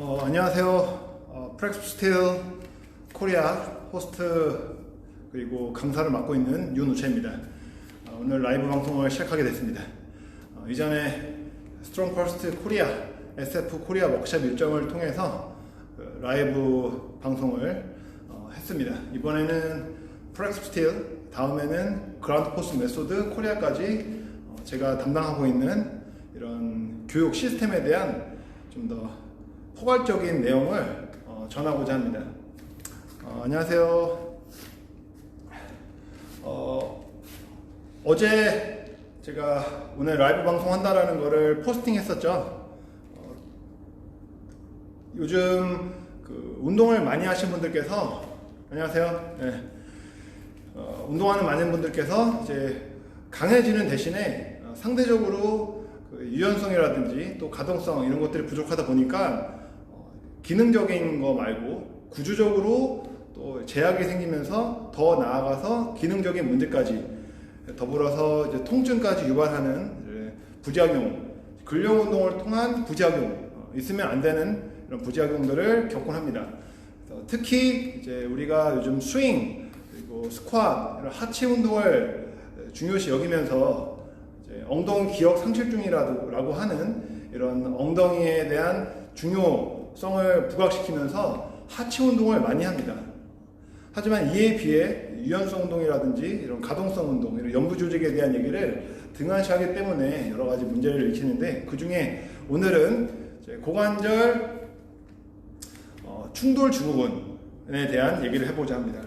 안녕하세요. 프렉스스틸 코리아 호스트 그리고 강사를 맡고 있는 윤우채입니다. 오늘 라이브 방송을 시작하게 됐습니다. 이전에 스트롱 퍼스트 코리아 SF 코리아 워크숍 일정을 통해서 라이브 방송을 했습니다. 이번에는 프렉스스틸, 다음에는 그라운드 포스 메소드 코리아까지 제가 담당하고 있는 이런 교육 시스템에 대한 좀 더 포괄적인 내용을 전하고자 합니다. 안녕하세요. 어제 제가 오늘 라이브 방송한다라는 거를 포스팅 했었죠. 요즘 운동을 많이 하신 분들께서, 안녕하세요. 네. 운동하는 많은 분들께서 이제 강해지는 대신에 상대적으로 유연성이라든지 또 가동성 이런 것들이 부족하다 보니까 기능적인 거 말고 구조적으로 또 제약이 생기면서 더 나아가서 기능적인 문제까지 더불어서 이제 통증까지 유발하는 부작용, 근력 운동을 통한 부작용, 있으면 안 되는 이런 부작용들을 겪곤 합니다. 특히 이제 우리가 요즘 스윙 그리고 스쿼트 이런 하체 운동을 중요시 여기면서 이제 엉덩이 기억 상실증이라고 하는 이런 엉덩이에 대한 중요성을 부각시키면서 하체 운동을 많이 합니다. 하지만 이에 비해 유연성 운동이라든지 이런 가동성 운동, 이런 연부 조직에 대한 얘기를 등한시하기 때문에 여러 가지 문제를 일으키는데, 그 중에 오늘은 고관절 충돌 증후군에 대한 얘기를 해보자 합니다.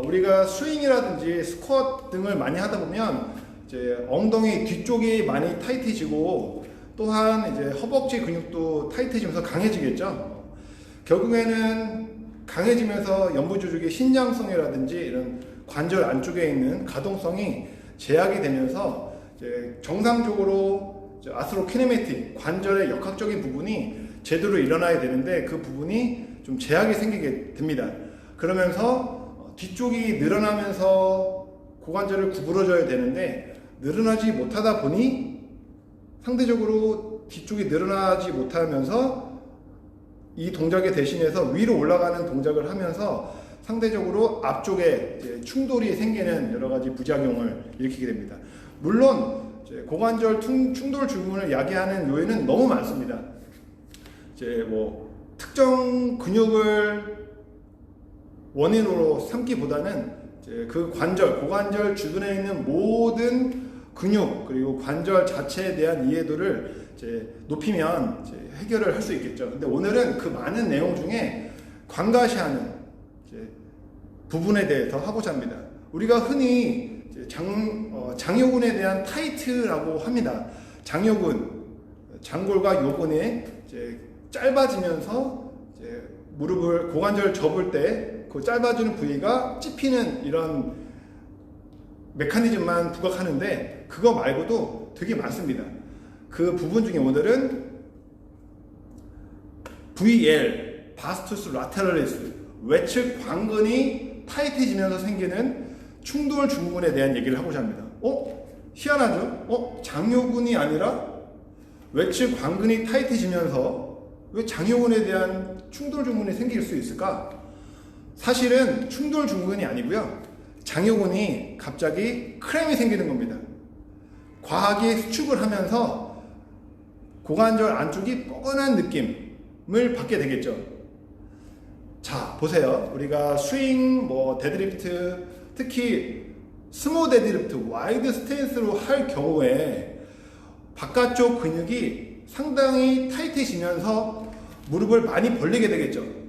우리가 스윙이라든지 스쿼트 등을 많이 하다 보면 이제 엉덩이 뒤쪽이 많이 타이트해지고 또한 이제 허벅지 근육도 타이트해지면서 강해지겠죠. 결국에는 강해지면서 연부 조직의 신장성이라든지 이런 관절 안쪽에 있는 가동성이 제약이 되면서 이제 정상적으로 이제 아스로키네매틱 관절의 역학적인 부분이 제대로 일어나야 되는데 그 부분이 좀 제약이 생기게 됩니다. 그러면서 뒤쪽이 늘어나면서 고관절을 구부러져야 되는데 늘어나지 못하다 보니 상대적으로 뒤쪽이 늘어나지 못하면서 이 동작에 대신해서 위로 올라가는 동작을 하면서 상대적으로 앞쪽에 이제 충돌이 생기는 여러 가지 부작용을 일으키게 됩니다. 물론 이제 고관절 충돌 증후군을 야기하는 요인은 너무 많습니다. 이제 뭐 특정 근육을 원인으로 삼기보다는 이제 그 고관절 주변에 있는 모든 근육 그리고 관절 자체에 대한 이해도를 이제 높이면 이제 해결을 할 수 있겠죠. 근데 오늘은 그 많은 내용 중에 관가시하는 이제 부분에 대해서 하고자 합니다. 우리가 흔히 이제 장요근에 대한 타이트라고 합니다. 장요근, 장골과 요근이 이제 짧아지면서 이제 무릎을 고관절 접을 때 그 짧아지는 부위가 찝히는 이런 메커니즘만 부각하는데 그거 말고도 되게 많습니다. 그 부분 중에 오늘은 VL, 바스투스 라테럴리스, 외측 광근이 타이트해지면서 생기는 충돌 증후군에 대한 얘기를 하고자 합니다. 희한하죠? 장요근이 아니라 외측 광근이 타이트해지면서 왜 장요근에 대한 충돌 증후군이 생길 수 있을까? 사실은 충돌 증후군이 아니고요. 장요근이 갑자기 크램이 생기는 겁니다. 과하게 수축을 하면서 고관절 안쪽이 뻐근한 느낌을 받게 되겠죠. 자, 보세요. 우리가 스윙, 데드리프트, 특히 스모 데드리프트, 와이드 스탠스로 할 경우에 바깥쪽 근육이 상당히 타이트해지면서 무릎을 많이 벌리게 되겠죠.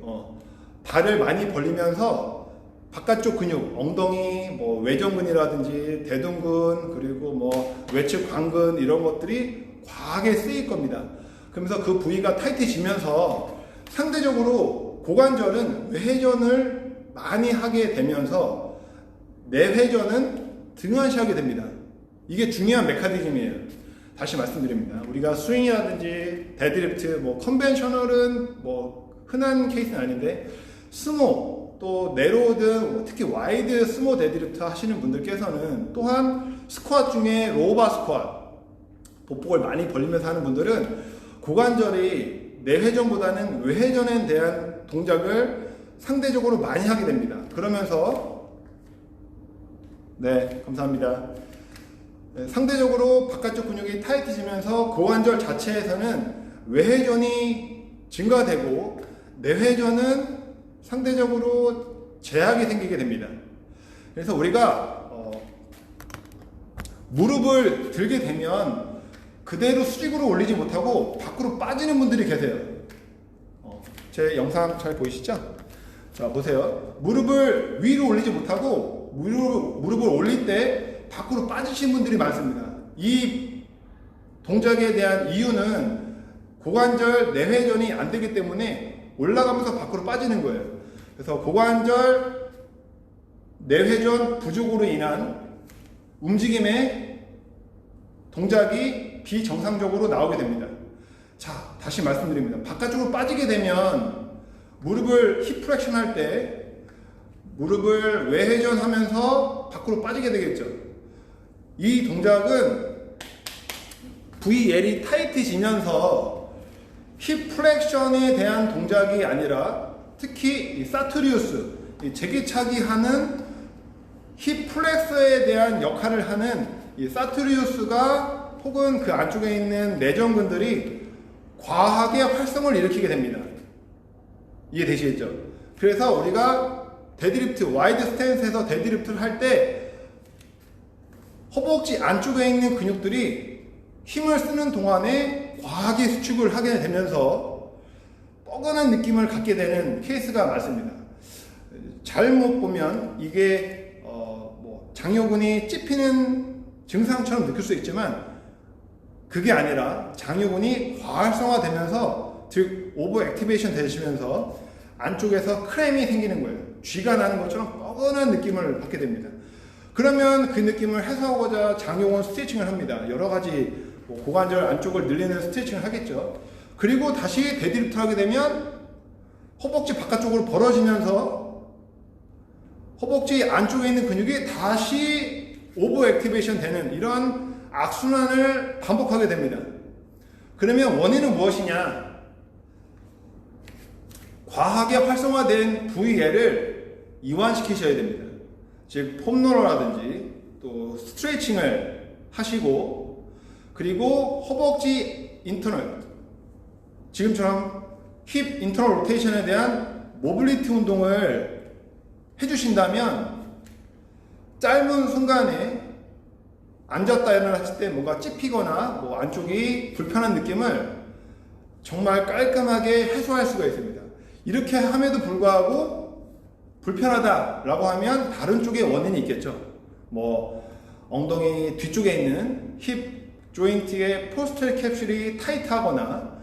발을 많이 벌리면서 바깥쪽 근육, 엉덩이, 외전근이라든지 대둔근, 그리고 외측 광근 이런 것들이 과하게 쓰일 겁니다. 그러면서 그 부위가 타이트해지면서 상대적으로 고관절은 외회전을 많이 하게 되면서 내회전은 등한시하게 됩니다. 이게 중요한 메커니즘이에요. 다시 말씀드립니다. 우리가 스윙이라든지 데드리프트, 컨벤셔널은 흔한 케이스는 아닌데 스모, 또 네로드, 특히 와이드 스모 데드리프트 하시는 분들께서는 또한 스쿼트 중에 로우바 스쿼트, 보폭을 많이 벌리면서 하는 분들은 고관절이 내회전보다는 외회전에 대한 동작을 상대적으로 많이 하게 됩니다. 그러면서 네, 감사합니다. 네, 상대적으로 바깥쪽 근육이 타이트해지면서 고관절 자체에서는 외회전이 증가되고 내회전은 상대적으로 제약이 생기게 됩니다. 그래서 우리가 무릎을 들게 되면 그대로 수직으로 올리지 못하고 밖으로 빠지는 분들이 계세요. 제 영상 잘 보이시죠? 자, 보세요. 무릎을 위로 올리지 못하고 무릎을 올릴 때 밖으로 빠지신 분들이 많습니다. 이 동작에 대한 이유는 고관절 내회전이 안 되기 때문에 올라가면서 밖으로 빠지는 거예요. 그래서 고관절 내회전 부족으로 인한 움직임의 동작이 비정상적으로 나오게 됩니다. 자, 다시 말씀드립니다. 바깥쪽으로 빠지게 되면 무릎을 힙 플렉션 할 때 무릎을 외회전 하면서 밖으로 빠지게 되겠죠. 이 동작은 VL이 타이트해지면서 힙 플렉션에 대한 동작이 아니라 특히 이 사투리우스, 제기차기 하는 힙 플렉서에 대한 역할을 하는 이 사투리우스가 혹은 그 안쪽에 있는 내전근들이 과하게 활성을 일으키게 됩니다. 이해되시겠죠? 그래서 우리가 데드리프트, 와이드 스탠스에서 데드리프트를 할 때 허벅지 안쪽에 있는 근육들이 힘을 쓰는 동안에 과하게 수축을 하게 되면서 뻐근한 느낌을 갖게 되는 케이스가 많습니다. 잘못 보면 이게 장요근이 찝히는 증상처럼 느낄 수 있지만 그게 아니라 장요근이 과활성화되면서 즉 오버 액티베이션 되시면서 안쪽에서 크램이 생기는 거예요. 쥐가 나는 것처럼 뻐근한 느낌을 받게 됩니다. 그러면 그 느낌을 해소하고자 장요근 스트레칭을 합니다. 여러 가지 고관절 안쪽을 늘리는 스트레칭을 하겠죠. 그리고 다시 데드리프트 하게 되면 허벅지 바깥쪽으로 벌어지면서 허벅지 안쪽에 있는 근육이 다시 오버 액티베이션 되는 이런 악순환을 반복하게 됩니다. 그러면 원인은 무엇이냐? 과하게 활성화된 VL을 이완시키셔야 됩니다. 즉 폼롤러라든지 또 스트레칭을 하시고 그리고 허벅지 인터널 지금처럼 힙 인터널 로테이션에 대한 모빌리티 운동을 해주신다면 짧은 순간에 앉았다 일어났을 때 뭔가 찝히거나 안쪽이 불편한 느낌을 정말 깔끔하게 해소할 수가 있습니다. 이렇게 함에도 불구하고 불편하다라고 하면 다른 쪽에 원인이 있겠죠. 엉덩이 뒤쪽에 있는 힙 조인트의 포스텔 캡슐이 타이트하거나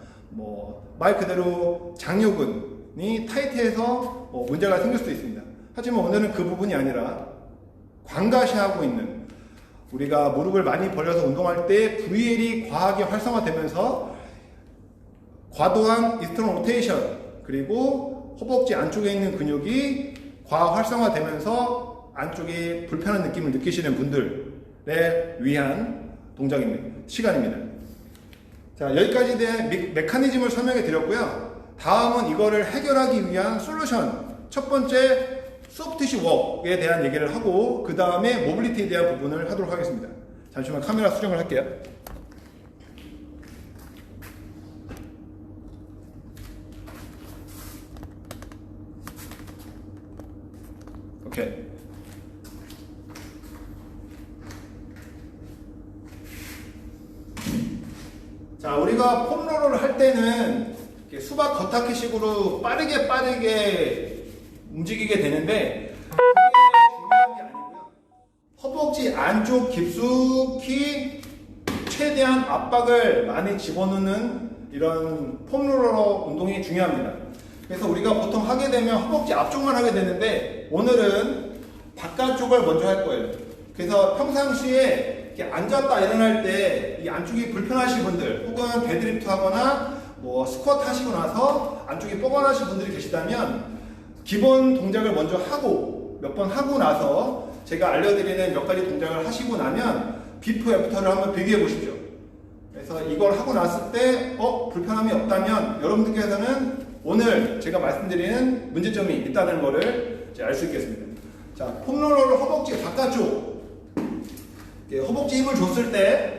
말 그대로 장요근이 타이트해서 문제가 생길 수도 있습니다. 하지만 오늘은 그 부분이 아니라 광가시하고 있는 우리가 무릎을 많이 벌려서 운동할 때 VL이 과하게 활성화되면서 과도한 이스터널 로테이션 그리고 허벅지 안쪽에 있는 근육이 과학 활성화되면서 안쪽이 불편한 느낌을 느끼시는 분들에 위한 시간입니다. 자, 여기까지 대한 메커니즘을 설명해 드렸고요. 다음은 이거를 해결하기 위한 솔루션, 첫 번째 소프티시 워크에 대한 얘기를 하고 그 다음에 모빌리티에 대한 부분을 하도록 하겠습니다. 잠시만 카메라 수정을 할게요. 오케이. 자, 우리가 폼롤러를 할 때는 수박 겉핥기식으로 빠르게 움직이게 되는데 그게 중요한 게 아니고요. 허벅지 안쪽 깊숙이 최대한 압박을 많이 집어넣는 이런 폼롤러 운동이 중요합니다. 그래서 우리가 보통 하게 되면 허벅지 앞쪽만 하게 되는데 오늘은 바깥쪽을 먼저 할 거예요. 그래서 평상시에 이렇게 앉았다 일어날 때 이 안쪽이 불편하신 분들 혹은 데드리프트 하거나 스쿼트 하시고 나서 안쪽이 뻐근하신 분들이 계시다면 기본 동작을 먼저 하고 몇 번 하고 나서 제가 알려드리는 몇 가지 동작을 하시고 나면 비포 애프터를 한번 비교해 보십시오. 그래서 이걸 하고 났을 때 불편함이 없다면 여러분들께서는 오늘 제가 말씀드리는 문제점이 있다는 것을 알 수 있겠습니다. 자, 폼롤러를 허벅지 바깥쪽, 허벅지 힘을 줬을 때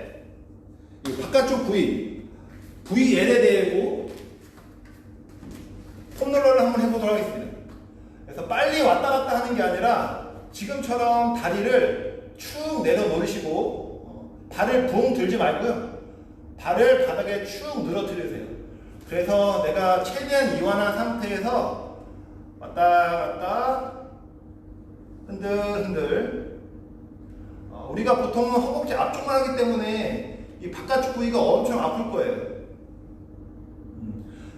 이 바깥쪽 부위엘에 대고 폼롤러를 한번 해보도록 하겠습니다. 그래서 빨리 왔다 갔다 하는 게 아니라 지금처럼 다리를 축 내려놓으시고 발을 붕 들지 말고요. 발을 바닥에 축 늘어뜨리세요. 그래서 내가 최대한 이완한 상태에서 왔다 갔다 흔들 우리가 보통은 허벅지 앞쪽만 하기 때문에 이 바깥쪽 부위가 엄청 아플 거예요.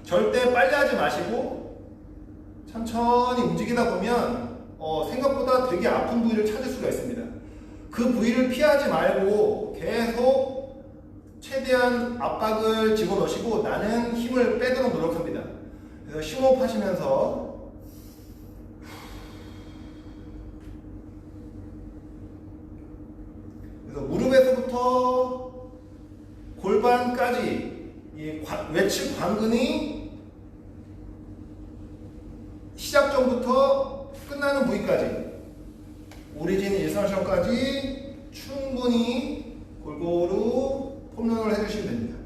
절대 빨리 하지 마시고 천천히 움직이다 보면 생각보다 되게 아픈 부위를 찾을 수가 있습니다. 그 부위를 피하지 말고 계속 최대한 압박을 집어넣으시고 나는 힘을 빼도록 노력합니다. 그래서 심호흡 하시면서 그래서 무릎에서부터 골반까지 이 외측 관근이 시작점부터 끝나는 부위까지 오리진 일선션까지 충분히 골고루 폼롤러를 해주시면 됩니다.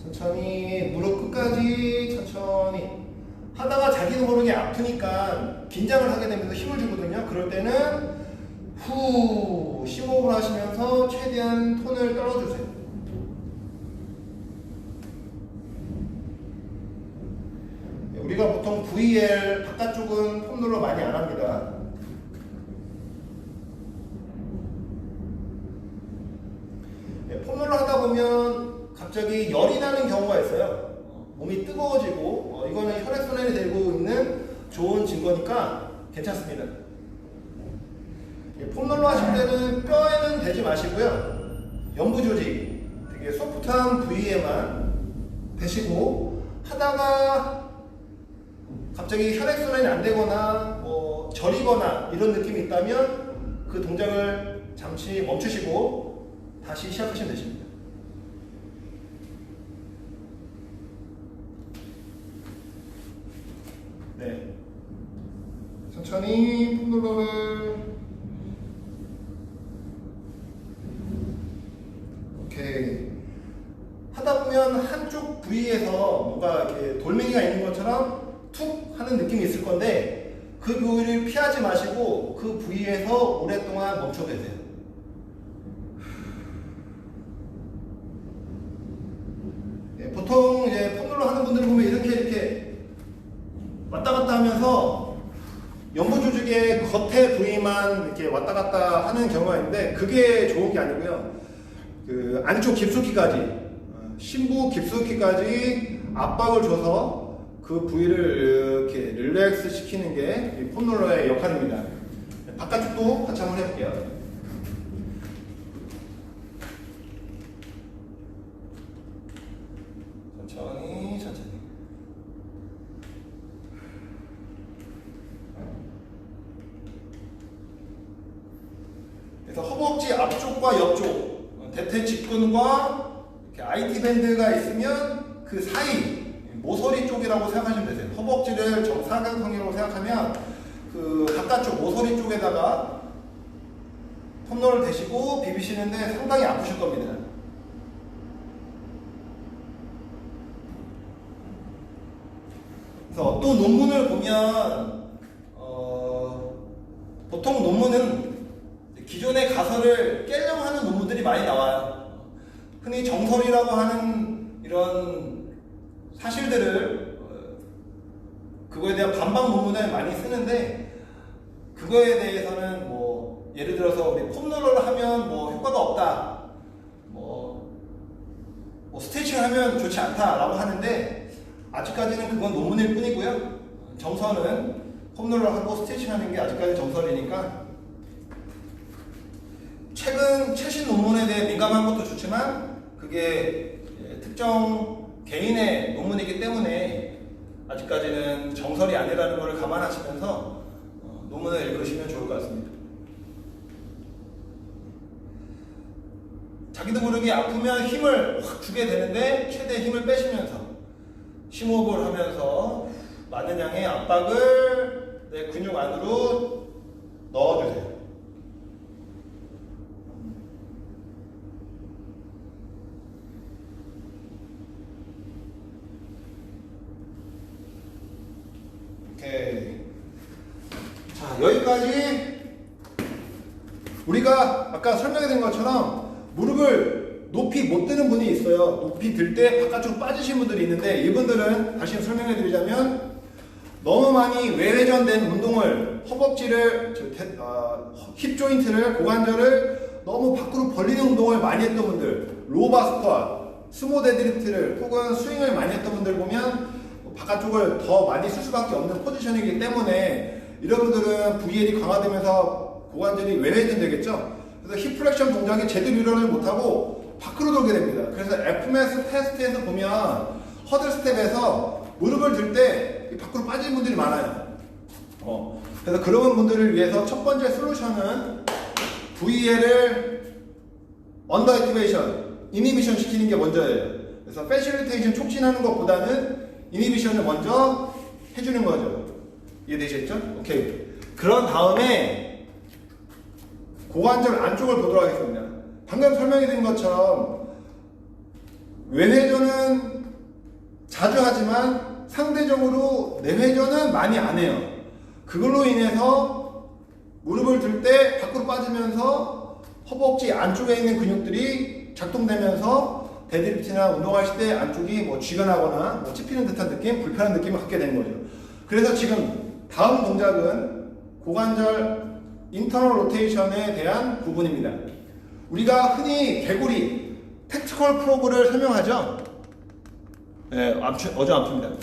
천천히 무릎 끝까지 천천히 하다가 자기도 모르게 아프니까 긴장을 하게 되면서 힘을 주거든요. 그럴 때는 후 심호흡을 하시면서 최대한 톤을 떨어주세요. 우리가 보통 VL 바깥쪽은 폼롤러 많이 안 합니다. 폼롤러 하다 보면 갑자기 열이 나는 경우가 있어요. 몸이 뜨거워지고 이거는 혈액순환이 되고 있는 좋은 증거니까 괜찮습니다. 폼롤러 하실 때는 뼈에는 대지 마시고요. 연부 조직, 되게 소프트한 부위에만 대시고 하다가 갑자기 혈액순환이 안 되거나 저리거나 이런 느낌이 있다면 그 동작을 잠시 멈추시고 다시 시작하시면 되십니다. 네, 천천히 폼롤러를 이렇게 하다 보면 한쪽 부위에서 뭔가 이렇게 돌멩이가 있는 것처럼 툭 하는 느낌이 있을 건데 그 부위를 피하지 마시고 그 부위에서 오랫동안 멈춰 계세요. 네, 보통 이제 폼롤러 하는 분들 보면 이렇게 왔다 갔다 하면서 연부 조직의 겉에 부위만 이렇게 왔다 갔다 하는 경우가 있는데 그게 좋은 게 아니고요. 그 안쪽 깊숙이까지 심부 깊숙이까지 압박을 줘서 그 부위를 이렇게 릴렉스 시키는 게 폼롤러의 역할입니다. 바깥쪽도 같이 한번 해볼게요. 천천히 그래서 허벅지 앞쪽과 옆쪽 대퇴 직근과 이렇게 IT 밴드가 있으면 그 사이 모서리 쪽이라고 생각하시면 되세요. 허벅지를 정사각형이라고 생각하면 그 바깥쪽 모서리 쪽에다가 폼롤러를 대시고 비비시는데 상당히 아프실 겁니다. 그래서 어떤 논문을 보면 보통 논문은 기존의 가설을 깨려고 하는 논문들이 많이 나와요. 흔히 정설이라고 하는 이런 사실들을 그거에 대한 반박 논문을 많이 쓰는데 그거에 대해서는 뭐 예를 들어서 우리 폼롤러를 하면 뭐 효과가 없다, 뭐 스트레칭을 하면 좋지 않다라고 하는데 아직까지는 그건 논문일 뿐이고요. 정설은 폼롤러 하고 스트레칭 하는 게 아직까지 정설이니까 최신 논문에 대해 민감한 것도 좋지만 그게 특정 개인의 논문이기 때문에 아직까지는 정설이 아니라는 것을 감안하시면서 논문을 읽으시면 좋을 것 같습니다. 자기도 모르게 아프면 힘을 확 주게 되는데 최대 힘을 빼시면서 심호흡을 하면서 많은 양의 압박을 내 근육 안으로 넣어주세요. 오케이. 자, 여기까지 우리가 아까 설명해드린 것처럼 무릎을 높이 못 드는 분이 있어요. 높이 들 때 바깥으로 빠지신 분들이 있는데 이분들은 다시 설명해드리자면 너무 많이 외회전된 운동을 허벅지를 힙 조인트를 고관절을 너무 밖으로 벌리는 운동을 많이 했던 분들 로바 스쿼트, 스모 데드리프트를 혹은 스윙을 많이 했던 분들 보면 바깥쪽을 더 많이 쓸 수밖에 없는 포지션이기 때문에 이런 분들은 VL이 강화되면서 고관절이 외회전 되겠죠. 그래서 힙 플렉션 동작이 제대로 일어나지 못하고 밖으로 돌게 됩니다. 그래서 FMS 테스트에서 보면 허들 스텝에서 무릎을 들 때 밖으로 빠지는 분들이 많아요. 그래서 그런 분들을 위해서 첫 번째 솔루션은 VL을 언더 액티베이션, 이니비션 시키는 게 먼저예요. 그래서 패실리테이션 촉진하는 것보다는 이니비션을 먼저 해주는 거죠. 이해되셨죠? 오케이. 그런 다음에 고관절 안쪽을 보도록 하겠습니다. 방금 설명해드린 것처럼 외회전은 자주 하지만 상대적으로 내회전은 많이 안 해요. 그걸로 인해서 무릎을 들 때 밖으로 빠지면서 허벅지 안쪽에 있는 근육들이 작동되면서 데드리프트나 운동하실 때 안쪽이 뭐 쥐어나거나 뭐 찝히는 듯한 느낌, 불편한 느낌을 갖게 되는 거죠. 그래서 지금 다음 동작은 고관절 인터널 로테이션에 대한 부분입니다. 우리가 흔히 개구리, 택티컬 프로그를 설명하죠. 네, 어제 암투입니다.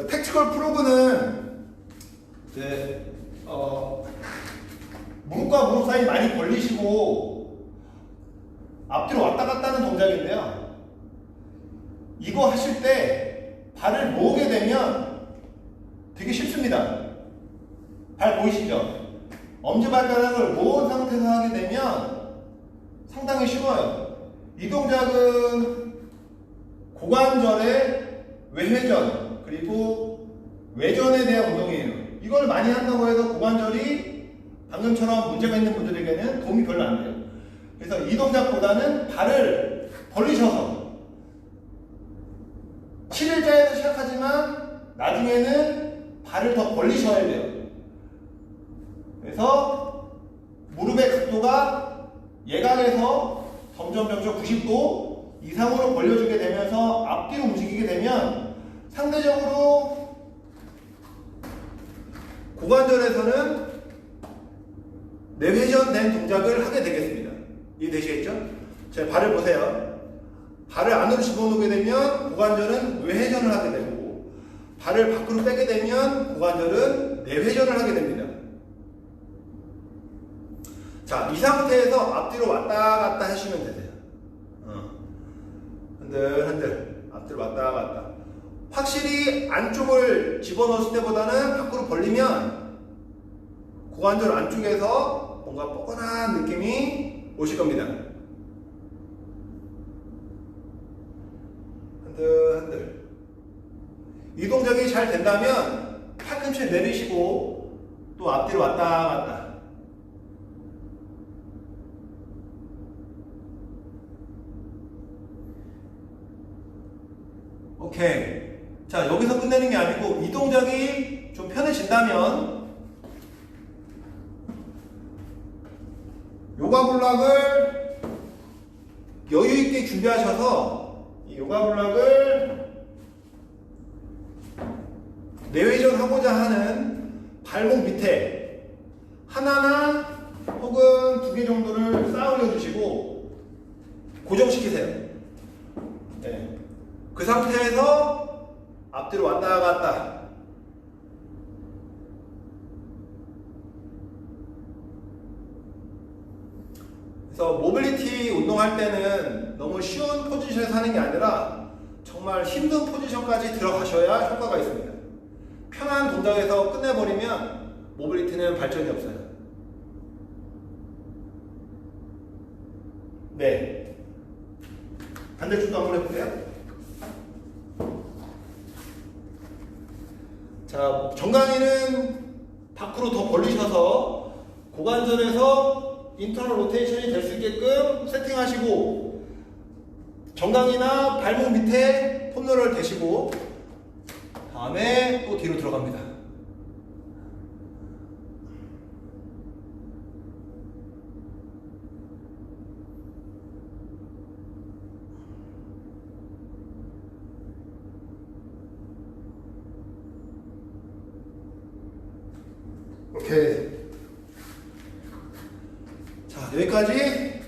택티컬 프로그는 이제 무릎과 무릎 사이 많이 벌리시고 앞뒤로 왔다 갔다 하는 동작인데요. 이거 하실 때 발을 모으게 되면 되게 쉽습니다. 발 보이시죠? 엄지발가락을 모은 상태에서 하게 되면 상당히 쉬워요. 이 동작은 고관절의 외회전 그리고 외전에 대한 운동이에요. 이걸 많이 한다고 해서 고관절이 방금처럼 문제가 있는 분들에게는 도움이 별로 안 돼요. 그래서 이 동작보다는 발을 벌리셔서 7일자에서 시작하지만 나중에는 발을 더 벌리셔야 돼요. 그래서 무릎의 각도가 예각에서 점점 90도 이상으로 벌려주게 되면서 앞뒤로 움직이게 되면 상대적으로 고관절에서는 내회전된 동작을 하게 되겠습니다. 이해되시겠죠? 제 발을 보세요. 발을 안으로 집어넣게 되면 고관절은 외회전을 하게 되고 발을 밖으로 빼게 되면 고관절은 내회전을 하게 됩니다. 자, 이 상태에서 앞뒤로 왔다 갔다 하시면 되세요. 흔들흔들 앞뒤로 왔다 갔다. 확실히 안쪽을 집어넣었을 때보다는 밖으로 벌리면 고관절 안쪽에서 뭔가 뻐근한 느낌이 오실 겁니다. 흔들흔들. 이 동작이 잘 된다면 팔꿈치 내리시고 또 앞뒤로 왔다 갔다. 오케이. 자, 여기서 끝내는 게 아니고 이 동작이 좀 편해진다면 요가 블락을 여유있게 준비하셔서 이 요가 블락을 내회전 하고자 하는 발목 밑에 하나나 혹은 2개 정도를 쌓아 올려주시고 고정시키세요. 네. 그 상태에서 앞뒤로 왔다 갔다. 그래서 모빌리티 운동할 때는 너무 쉬운 포지션에서 하는 게 아니라 정말 힘든 포지션까지 들어가셔야 효과가 있습니다. 편한 동작에서 끝내버리면 모빌리티는 발전이 없어요. 네. 반대쪽도 한번 해볼게요. 자, 정강이는 밖으로 더 벌리셔서 고관절에서 인터널 로테이션이 될 수 있게끔 세팅하시고, 정강이나 발목 밑에 폼롤러를 대시고, 다음에 또 뒤로 들어갑니다. 오케이. 자, 여기까지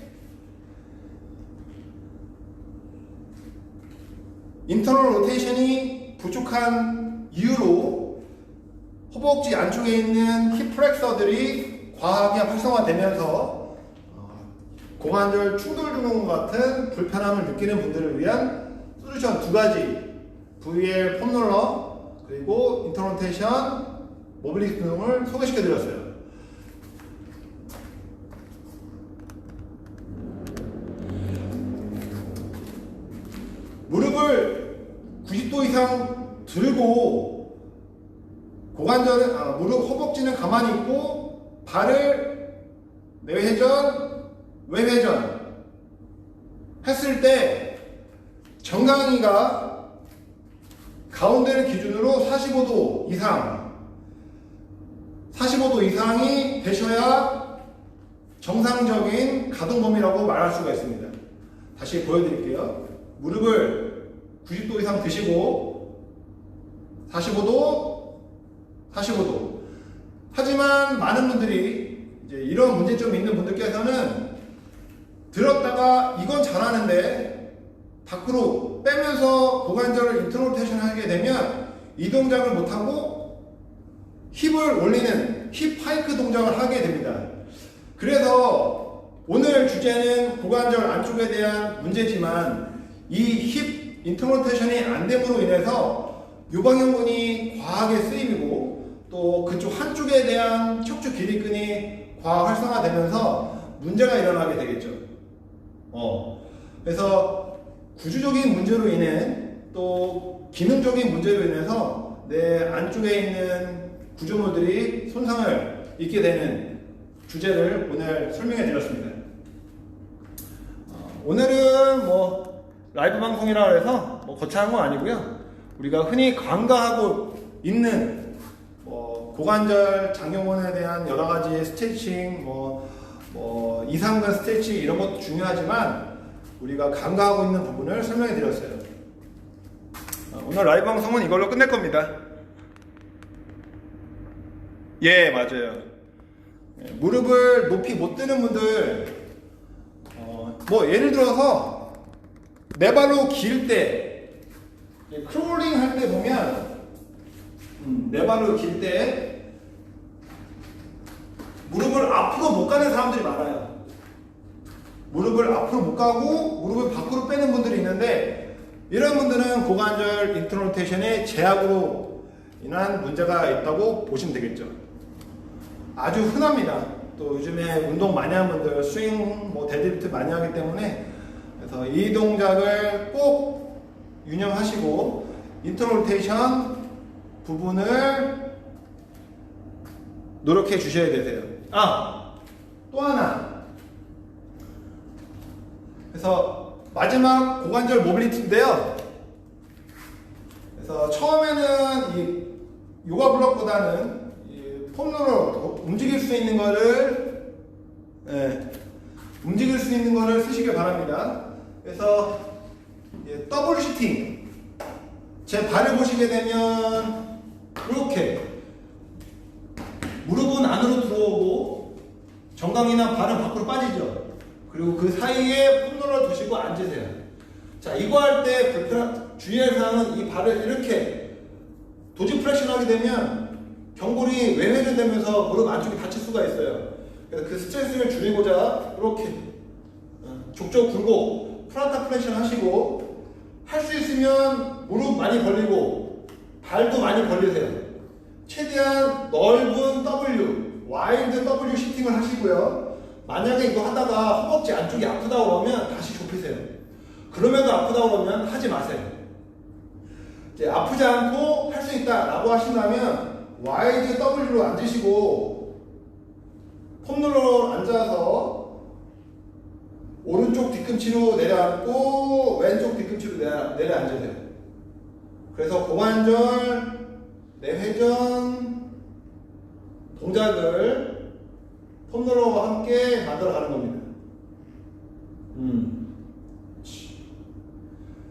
인터널 로테이션이 부족한 이유로 허벅지 안쪽에 있는 힙 플렉서들이 과하게 활성화되면서 고관절 충돌 증후 같은 불편함을 느끼는 분들을 위한 솔루션 두 가지, VL 폼롤러 그리고 인터널 로테이션 모빌리티 등을 소개시켜 드렸어요. 무릎을 90도 이상 들고 고관절은 무릎 허벅지는 가만히 있고 발을 내회전 외회전 했을 때 정강이가 가운데를 기준으로 45도 이상이 되셔야 정상적인 가동 범위라고 말할 수가 있습니다. 다시 보여드릴게요. 무릎을 90도 이상 드시고 45도. 하지만 많은 분들이 이제 이런 문제점이 있는 분들께서는 들었다가 이건 잘하는데 밖으로 빼면서 고관절을 인터널 로테이션 하게 되면 이 동작을 못하고 힙을 올리는 힙 하이크 동작을 하게 됩니다. 그래서 오늘 주제는 고관절 안쪽에 대한 문제지만 이 힙 인터널 로테이션이 안 됨으로 인해서 요방형근이 과하게 쓰임이고 또 그쪽 한쪽에 대한 척추 기립근이 과학 활성화되면서 문제가 일어나게 되겠죠. 그래서 구조적인 문제로 인해 또 기능적인 문제로 인해서 내 안쪽에 있는 구조물들이 손상을 입게 되는 주제를 오늘 설명해 드렸습니다. 오늘은 라이브 방송이라 해서 거창한 건 아니고요. 우리가 흔히 간과하고 있는 고관절 장경원에 대한 여러 가지 스트레칭, 이상근 스트레칭 이런 것도 중요하지만 우리가 간과하고 있는 부분을 설명해 드렸어요. 오늘 라이브 방송은 이걸로 끝낼 겁니다. 예, 맞아요. 무릎을 높이 못 드는 분들, 예를 들어서 네 발로 길 때, 크롤링 할 때 보면 네 발로 길 때 무릎을 앞으로 못 가는 사람들이 많아요. 무릎을 앞으로 못 가고 무릎을 밖으로 빼는 분들이 있는데 이런 분들은 고관절 인터널 로테이션의 제약으로 인한 문제가 있다고 보시면 되겠죠. 아주 흔합니다. 또 요즘에 운동 많이 하는 분들 스윙, 데드리프트 많이 하기 때문에 그래서 이 동작을 꼭 유념하시고 인터널 로테이션 부분을 노력해 주셔야 되세요. 또 하나. 그래서 마지막 고관절 모빌리티인데요. 그래서 처음에는 이 요가 블록보다는 폼롤러 움직일 수 있는 거를 쓰시길 바랍니다. 그래서 더블 슈팅, 제 발을 보시게 되면 이렇게 무릎은 안으로 들어오고 정강이나 발은 밖으로 빠지죠. 그리고 그 사이에 폼롤러 두시고 앉으세요. 자, 이거 할 때 주의할 사항은 이 발을 이렇게 도지 플렉션 하게 되면 경골이 외회전되면서 무릎 안쪽이 다칠 수가 있어요. 그래서 그 스트레스를 줄이고자 이렇게 족저 굴고 플란타 플렉션 하시고, 할 수 있으면 무릎 많이 벌리고 발도 많이 벌리세요. 최대한 넓은 W, 와일드 W 시팅을 하시고요. 만약에 이거 하다가 허벅지 안쪽이 아프다 그러면 다시 좁히세요. 그럼에도 아프다고 그러면 하지 마세요. 이제 아프지 않고 할 수 있다 라고 하신다면 와이드 W로 앉으시고 폼롤러 앉아서 오른쪽 뒤꿈치로 내려앉고 왼쪽 뒤꿈치로 내려앉으세요. 그래서 고관절 내회전 동작을 폼롤러와 함께 만들어가는 겁니다.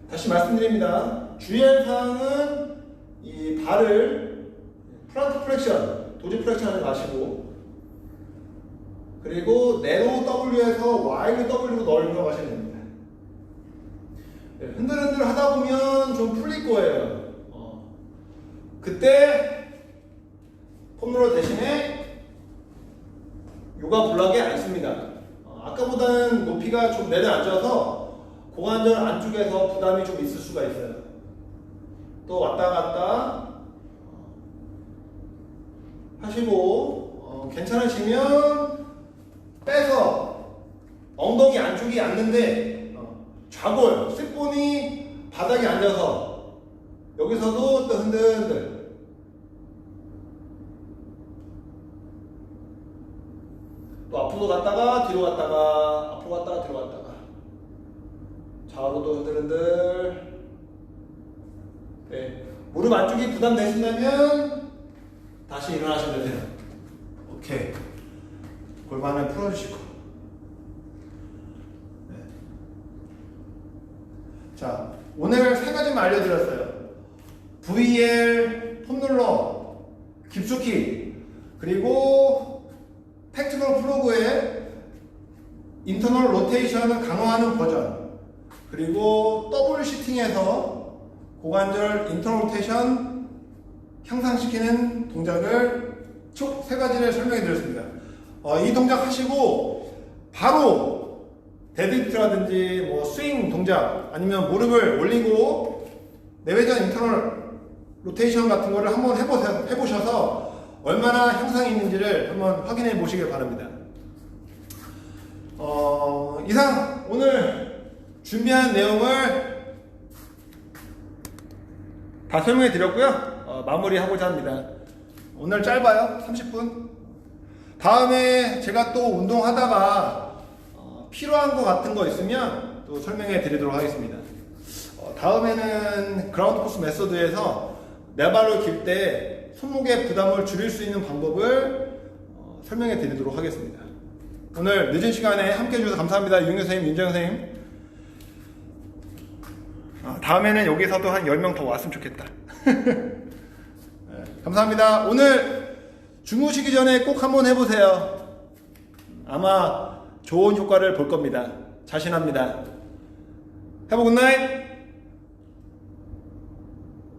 다시 말씀드립니다. 주의할 사항은 이 발을 플란트 플렉션, 도지 플렉션 하지 마시고, 그리고 네로 W에서 와이드 W로 넓혀 가셔야 됩니다. 네, 흔들흔들 하다 보면 좀 풀릴 거예요. 그때 폼롤러 대신에 요가 블락에 앉습니다. 아까보다는 높이가 좀 내려앉아서 고관절 안쪽에서 부담이 좀 있을 수가 있어요. 또 왔다 갔다 하시고 괜찮으시면 빼서 엉덩이 안쪽이 앉는데 좌골, 쇳본이 바닥에 앉아서 여기서도 또 흔들흔들 또 앞으로 갔다가 뒤로 갔다가 앞으로 갔다가 뒤로 갔다가 좌우로도 흔들흔들. 네. 무릎 안쪽이 부담되신다면 다시 일어나시면 돼요. 오케이. 골반을 풀어주시고. 네. 자, 오늘 세 가지만 알려드렸어요. VL, 폼롤러, 깊숙이, 그리고 팩트럴 플러그의 인터널 로테이션을 강화하는 버전, 그리고 더블 시팅에서 고관절 인터널 로테이션 향상시키는 동작을 총 3가지를 설명해 드렸습니다. 이 동작 하시고 바로 데드리프트라든지 뭐 스윙 동작 아니면 무릎을 올리고 내외전 인터널 로테이션 같은 거를 한번 해보셔서 얼마나 향상이 있는지를 한번 확인해 보시길 바랍니다. 이상 오늘 준비한 내용을 다 설명해 드렸고요. 마무리하고자 합니다. 오늘 짧아요. 30분. 다음에 제가 또 운동하다가 필요한 거 같은 거 있으면 또 설명해 드리도록 하겠습니다. 다음에는 그라운드 포스 메소드에서 내 발을 길 때 손목의 부담을 줄일 수 있는 방법을 설명해 드리도록 하겠습니다. 오늘 늦은 시간에 함께 해주셔서 감사합니다. 유영 선생님, 윤정 선생님. 다음에는 여기서도 한 10명 더 왔으면 좋겠다. 네, 감사합니다. 오늘 주무시기 전에 꼭 한번 해보세요. 아마 좋은 효과를 볼 겁니다. 자신합니다. Have a good night.